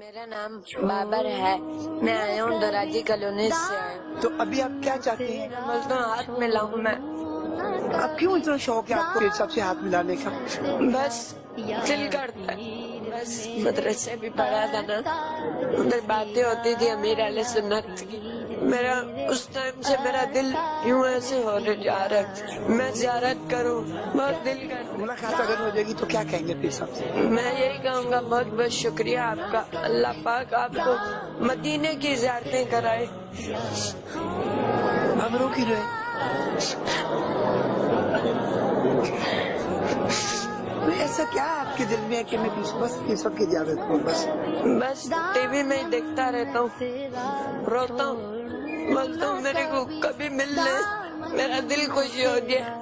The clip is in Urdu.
میرا نام بابر ہے، میں آیا ہوں دراجی کالونی سے آیا ہوں۔ تو ابھی آپ کیا چاہتے ہیں؟ بولتا ہوں ہاتھ ملاؤں میں، آپ کیوں اتنا شوق ہے آپ کو سب سے ہاتھ ملانے کا؟ بس دل کرتا ہے، بس مدرسے بھی پڑھا تھا نا، ادھر باتیں ہوتی تھی امیر علیہ سنت کی، میرا اس ٹائم سے میرا دل یوں ایسے ہونے جا رہا ہے، میں زیارت کروں، بہت دل کرتا ہے۔ ملاقات اگر ہو جائے گی تو کیا کہیں گے پھر سب سے؟ میں یہی کہوں گا بہت بہت شکریہ آپ کا، اللہ پاک آپ کو مدینے کی زیارتیں کرائے۔ ہم رو کیوں رہے؟ ایسا کیا آپ کے دل میں ہے کہ میں بس اس وقت کی زیارت کروں؟ بس ٹی وی میں ہی دیکھتا رہتا ہوں، روتا ہوں، بولتا ہوں میرے کو کبھی مل لے، میرا دل خوشی ہو جائے۔